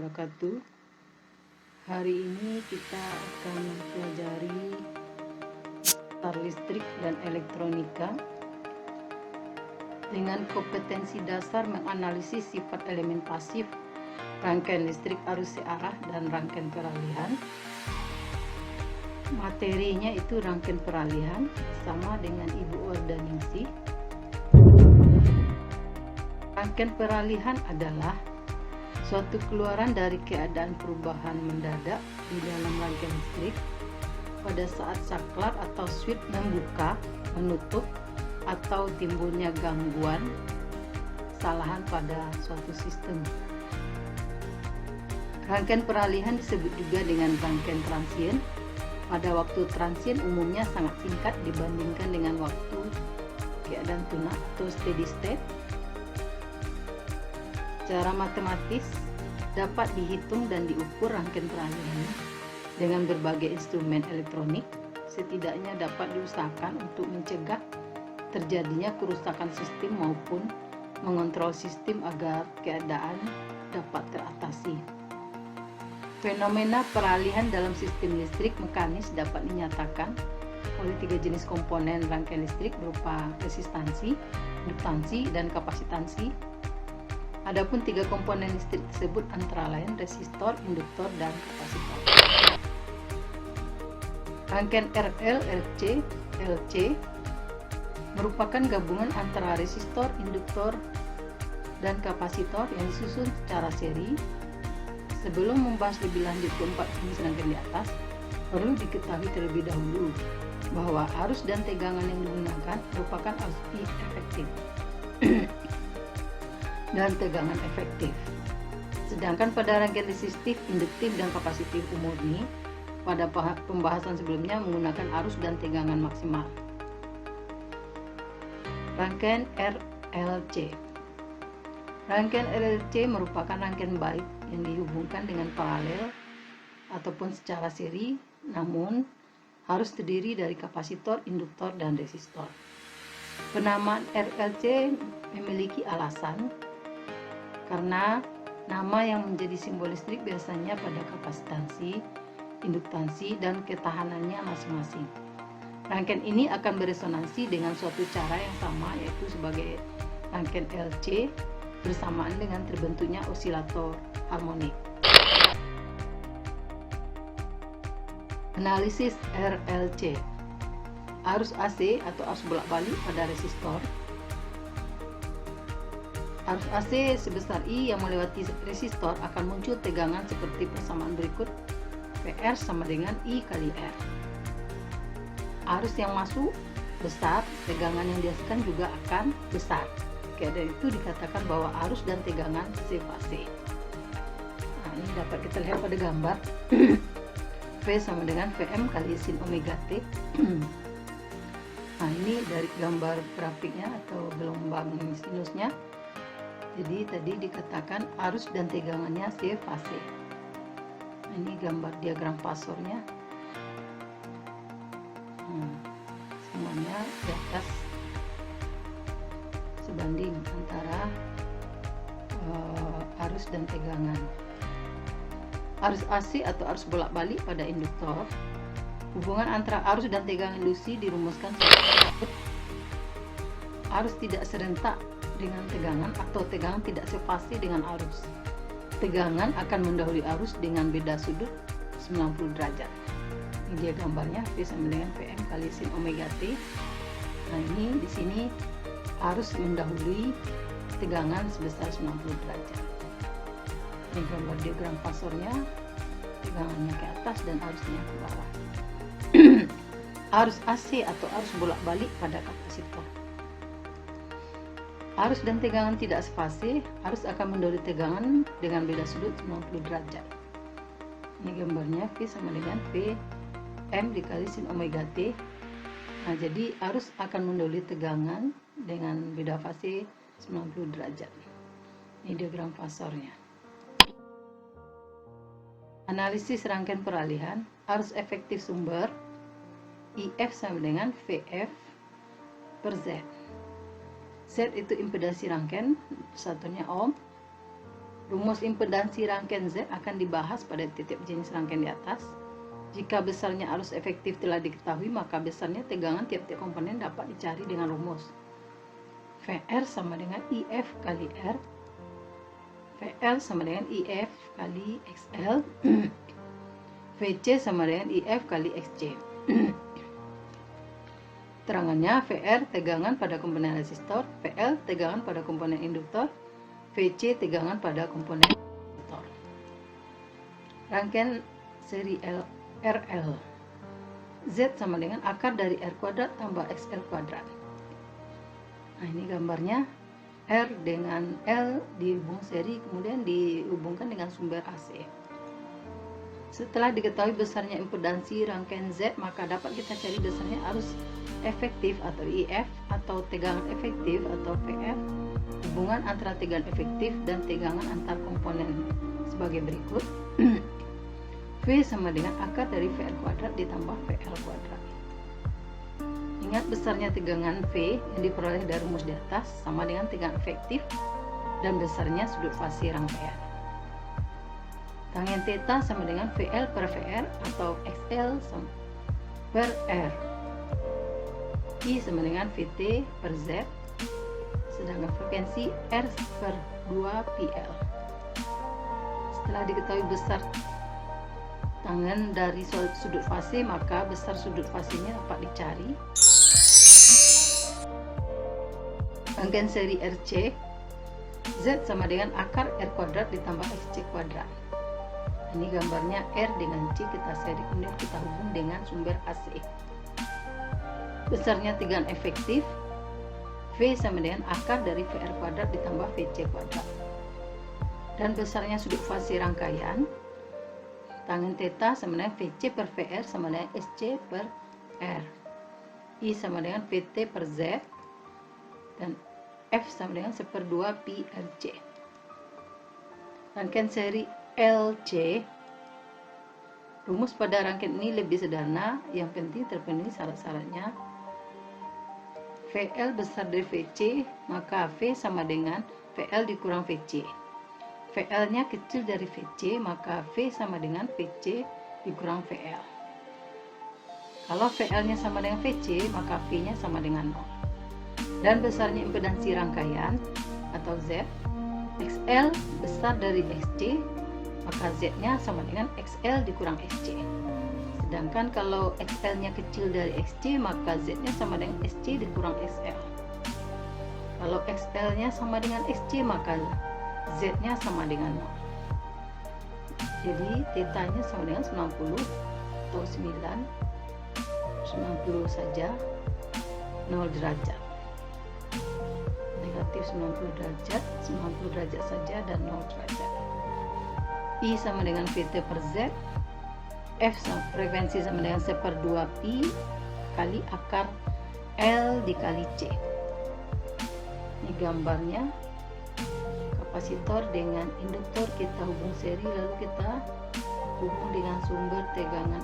wabarakatuh. Hari ini kita akan mempelajari seputar listrik dan elektronika dengan kompetensi dasar menganalisis sifat elemen pasif, rangkaian listrik arus searah dan rangkaian peralihan. Materinya itu rangkaian peralihan sama dengan Ibu Ordaningsih. Rangkaian peralihan adalah suatu keluaran dari keadaan perubahan mendadak di dalam rangkaian listrik pada saat saklar atau switch membuka, menutup, atau timbulnya gangguan kesalahan pada suatu sistem. Rangkaian peralihan disebut juga dengan rangkaian transien. Pada waktu transien umumnya sangat singkat dibandingkan dengan waktu keadaan tuna atau steady state. Secara matematis dapat dihitung dan diukur rangkaian peralihan dengan berbagai instrumen elektronik. Setidaknya dapat diusahakan untuk mencegah terjadinya kerusakan sistem maupun mengontrol sistem agar keadaan dapat teratasi. Fenomena peralihan dalam sistem listrik mekanis dapat dinyatakan oleh 3 jenis komponen rangkaian listrik berupa resistansi, induktansi, dan kapasitansi. Adapun 3 komponen listrik tersebut antara lain resistor, induktor, dan kapasitor. Rangkaian RL, RC, LC merupakan gabungan antara resistor, induktor, dan kapasitor yang disusun secara seri. Sebelum membahas lebih lanjut keempat jenis rangkaian di atas, perlu diketahui terlebih dahulu bahwa arus dan tegangan yang digunakan merupakan arus efektif dan tegangan efektif. Sedangkan pada rangkaian resistif, induktif, dan kapasitif murni, pada pembahasan sebelumnya menggunakan arus dan tegangan maksimal. Rangkaian RLC. Rangkaian RLC merupakan rangkaian balik yang dihubungkan dengan paralel ataupun secara seri, namun harus terdiri dari kapasitor, induktor, dan resistor. Penamaan RLC memiliki alasan karena nama yang menjadi simbol listrik biasanya pada kapasitansi, induktansi, dan ketahanannya masing-masing. Rangkaian ini akan beresonansi dengan suatu cara yang sama, yaitu sebagai rangkaian LC bersamaan dengan terbentuknya osilator harmonik. Analisis RLC. Arus AC atau arus bolak-balik pada resistor. Arus AC sebesar I yang melewati resistor akan muncul tegangan seperti persamaan berikut. PR sama dengan I kali R. Arus yang masuk besar, tegangan yang dihasilkan juga akan besar. Keadaan itu dikatakan bahwa arus dan tegangan sefase. Nah, ini dapat kita lihat pada gambar. V sama dengan Vm kali sin omega T. Nah, ini dari gambar grafiknya atau gelombang sinusnya. Jadi tadi dikatakan arus dan tegangannya sefase. Ini gambar diagram fasornya. Semuanya di atas sebanding antara arus dan tegangan. Arus AC atau arus bolak-balik pada induktor. Hubungan antara arus dan tegangan induksi dirumuskan sebagai arus tidak serentak dengan tegangan atau tegangan tidak sefase dengan arus. Tegangan akan mendahului arus dengan beda sudut 90 derajat. Ini dia gambarnya, V sama dengan Vm kali sin omega T. Nah, ini di sini arus mendahului tegangan sebesar 90 derajat. Ini gambar diagram fasornya, tegangannya ke atas dan arusnya ke bawah. Arus AC atau arus bolak-balik pada kapasitor. Arus dan tegangan tidak sefase, arus akan mendahului tegangan dengan beda sudut 90 derajat. Ini gambarnya, V sama dengan Vm dikali sin omega T. Nah, jadi arus akan mendahului tegangan dengan beda fase 90 derajat. Ini diagram fasornya. Analisis rangkaian peralihan. Arus efektif sumber IF sama dengan VF per Z. Z itu impedansi rangkaian, satunya ohm. Rumus impedansi rangkaian Z akan dibahas pada titik jenis rangkaian di atas. Jika besarnya arus efektif telah diketahui, maka besarnya tegangan tiap-tiap komponen dapat dicari dengan rumus VR sama dengan IF kali R, VL sama dengan IF kali XL, VC sama dengan IF kali XC. Terangannya, VR tegangan pada komponen resistor, VL tegangan pada komponen induktor, VC tegangan pada komponen resistor. Rangkaian seri RL. Z sama dengan akar dari R kuadrat tambah XL kuadrat. Nah, ini gambarnya. R dengan L dihubung seri, kemudian dihubungkan dengan sumber AC. Setelah diketahui besarnya impedansi rangkaian Z, maka dapat kita cari besarnya arus efektif atau IF atau tegangan efektif atau VR, hubungan antara tegangan efektif dan tegangan antar komponen sebagai berikut. V sama dengan akar dari VR kuadrat ditambah VL kuadrat. Ingat, besarnya tegangan V yang diperoleh dari rumus di atas sama dengan tegangan efektif dan besarnya sudut fase rangkaian. Tangen theta sama dengan VL per VR atau XL per R. I sama dengan VT per Z, sedangkan frekuensi R per 2 PL. Setelah diketahui besar tangen dari sudut fase, maka besar sudut fasenya dapat dicari. Rangkaian seri RC, Z sama dengan akar R kuadrat ditambah XC kuadrat. Ini gambarnya, R dengan C kita seri, kemudian kita hubung dengan sumber AC. Besarnya tegangan efektif, V sama dengan akar dari VR kuadrat ditambah VC kuadrat. Dan besarnya sudut fase rangkaian, tangen theta sama dengan VC per VR sama dengan SC per R. I sama dengan VT per Z, dan F sama dengan 1/2 pi RC. Rangkaian seri LC. Rumus pada rangkaian ini lebih sederhana, yang penting terpenuhi syarat-syaratnya. VL besar dari VC, maka V sama dengan VL dikurang VC. VL-nya kecil dari VC, maka V sama dengan VC dikurang VL. Kalau VL-nya sama dengan VC, maka V-nya sama dengan 0. Dan besarnya impedansi rangkaian atau Z, XL besar dari XC, maka Z-nya sama dengan XL dikurang XC. Sedangkan kalau XL-nya kecil dari XC, maka Z-nya sama dengan XC dikurang XL. Kalau XL-nya sama dengan XC, maka Z-nya sama dengan 0. Jadi theta-nya sama dengan 90 atau 90 saja, 0 derajat. Negatif 90 derajat saja, dan 0 derajat. I sama dengan VT per Z, F sama frekuensi sama dengan 1/2 pi kali akar L dikali C. Ini gambarnya, kapasitor dengan induktor kita hubung seri, lalu kita hubung dengan sumber tegangan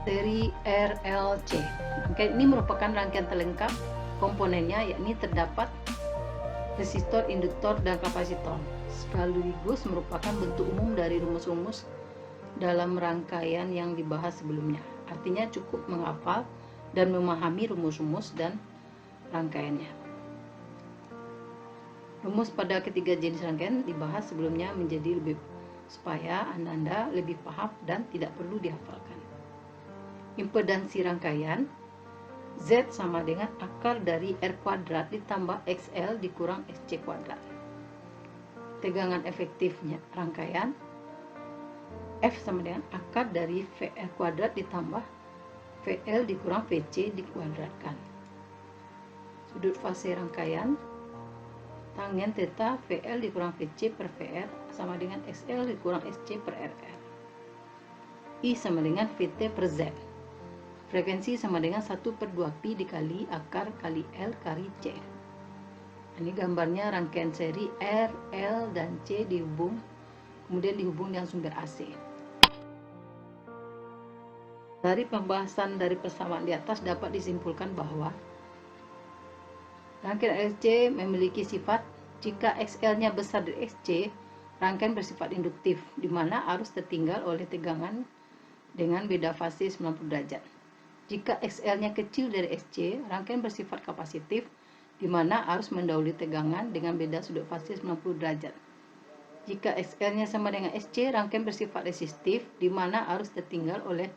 seri RLC. Rangkaian ini merupakan rangkaian terlengkap komponennya, yakni terdapat resistor, induktor, dan kapasitor. Sekaligus merupakan bentuk umum dari rumus-rumus dalam rangkaian yang dibahas sebelumnya. Artinya cukup menghafal dan memahami rumus-rumus dan rangkaiannya. Rumus pada ketiga jenis rangkaian dibahas sebelumnya menjadi lebih supaya Anda lebih paham dan tidak perlu dihafalkan. Impedansi rangkaian, Z sama dengan akar dari R kuadrat ditambah XL dikurang XC kuadrat. Tegangan efektifnya rangkaian, F sama dengan akar dari VR kuadrat ditambah VL dikurang VC dikuadratkan. Sudut fase rangkaian, tangen theta VL dikurang VC per VR sama dengan XL dikurang SC per RR. I sama dengan VT per Z. Frekuensi sama dengan 1/2 pi dikali akar kali L kali C. Ini gambarnya, rangkaian seri R, L, dan C dihubung, kemudian dihubung dengan sumber AC. Dari pembahasan dari persamaan di atas dapat disimpulkan bahwa rangkaian LC memiliki sifat jika XL-nya besar dari XC, rangkaian bersifat induktif, di mana arus tertinggal oleh tegangan dengan beda fase 90 derajat. Jika XL-nya kecil dari XC, rangkaian bersifat kapasitif, di mana arus mendahului tegangan dengan beda sudut fase 90 derajat. Jika XL-nya sama dengan SC, rangkaian bersifat resistif, di mana arus tertinggal oleh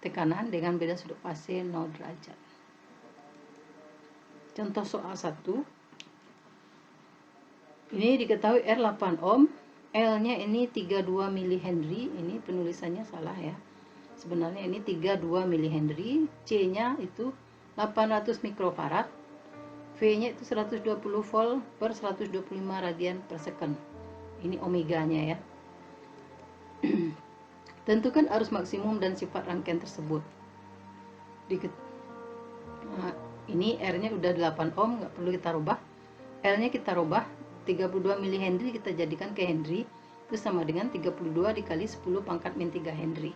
tekanan dengan beda sudut fase 0 derajat. Contoh soal 1. Ini diketahui R 8 ohm, L-nya ini 32 mH, ini penulisannya salah ya. Sebenarnya ini 32 mH, C-nya itu 800 mikrofarad, V-nya itu 120 volt per 125 radian per second. Ini omeganya ya. Tentukan arus maksimum dan sifat rangkaian tersebut. Nah, ini R-nya udah 8 ohm, nggak perlu kita rubah. L-nya kita rubah, 32 mH kita jadikan ke Henry, itu sama dengan 32 dikali 10 pangkat min 3 Henry.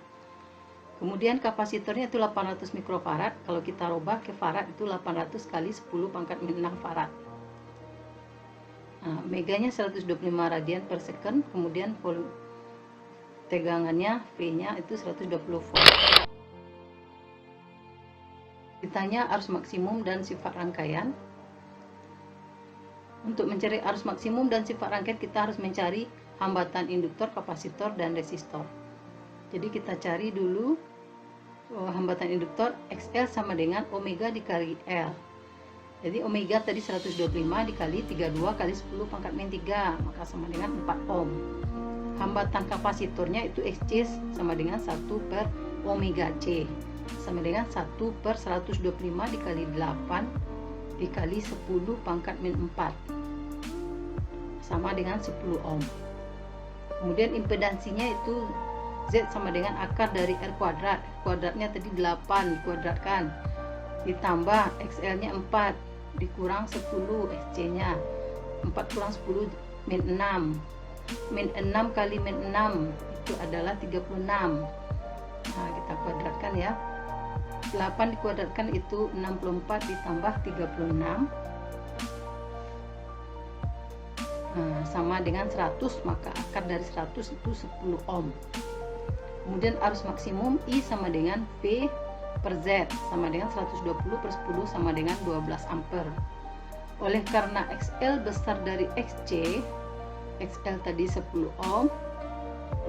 Kemudian kapasitornya itu 800 mikrofarad, kalau kita rubah ke farad itu 800 kali 10 pangkat min 6 farad. Nah, meganya 125 radian per second, kemudian volume tegangannya V-nya itu 120 volt. Ditanya arus maksimum dan sifat rangkaian. Untuk mencari arus maksimum dan sifat rangkaian, kita harus mencari hambatan induktor, kapasitor, dan resistor. Jadi kita cari dulu hambatan induktor. XL sama dengan omega dikali L. Jadi omega tadi 125 dikali 32 kali 10 pangkat min 3, maka sama dengan 4 ohm. Hambatan kapasitornya itu XC sama dengan 1 per omega C, sama dengan 1 per 125 dikali 8 dikali 10 pangkat min 4, sama dengan 10 ohm. Kemudian impedansinya itu Z sama dengan akar dari R kuadrat. Kuadratnya tadi 8 dikuadratkan, ditambah XL-nya 4 dikurang 10 SC-nya. 4 kurang 10 min 6. Min 6 kali min 6 itu adalah 36. Nah, kita kuadratkan ya. 8 dikuadratkan itu 64 ditambah 36. Nah, sama dengan 100, maka akar dari 100 itu 10 ohm. Kemudian arus maksimum I sama dengan V per Z sama dengan 120 per 10 sama dengan 12 ampere. Oleh karena XL besar dari XC, XL tadi 10 ohm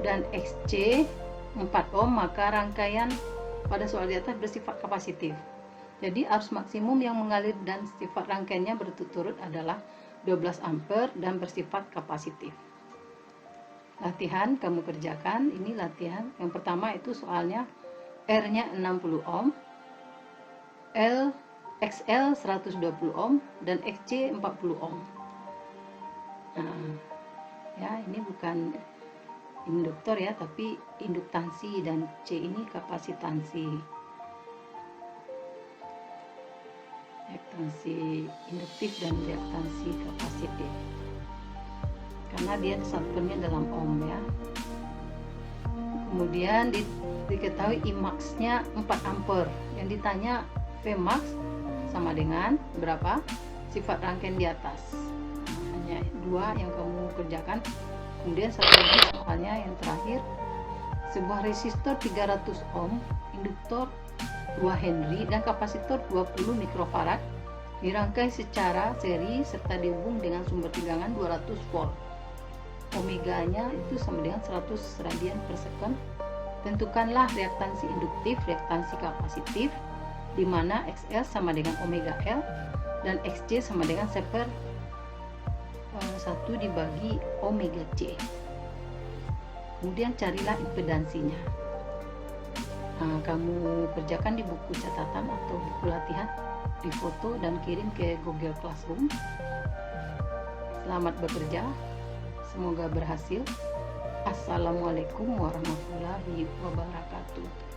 dan XC 4 ohm, maka rangkaian pada soal di atas bersifat kapasitif. Jadi arus maksimum yang mengalir dan sifat rangkaiannya berturut-turut adalah 12 ampere dan bersifat kapasitif. Latihan kamu kerjakan, ini latihan. Yang pertama itu soalnya R-nya 60 ohm, XL 120 ohm, dan XC 40 ohm. Nah, ya ini bukan induktor ya, tapi induktansi, dan C ini kapasitansi. Reaktansi induktif dan reaktansi kapasitif. Karena dia satuannya dalam ohm ya. Kemudian diketahui Imax-nya 4 ampere. Yang ditanya Vmax sama dengan berapa? Sifat rangkaian di atas. Nah, hanya 2 yang kamu kerjakan. Kemudian satu lagi soalnya yang terakhir. Sebuah resistor 300 ohm, induktor 2 Henry, dan kapasitor 20 mikrofarad dirangkai secara seri serta dihubung dengan sumber tegangan 200 volt. Omeganya itu sama dengan 100 radian per second. Tentukanlah reaktansi induktif, reaktansi kapasitif, di mana XL sama dengan omega L dan XC sama dengan 1 dibagi omega C. Kemudian carilah impedansinya. Nah, kamu kerjakan di buku catatan atau buku latihan, difoto dan kirim ke Google Classroom. Selamat bekerja, semoga berhasil. Assalamualaikum warahmatullahi wabarakatuh.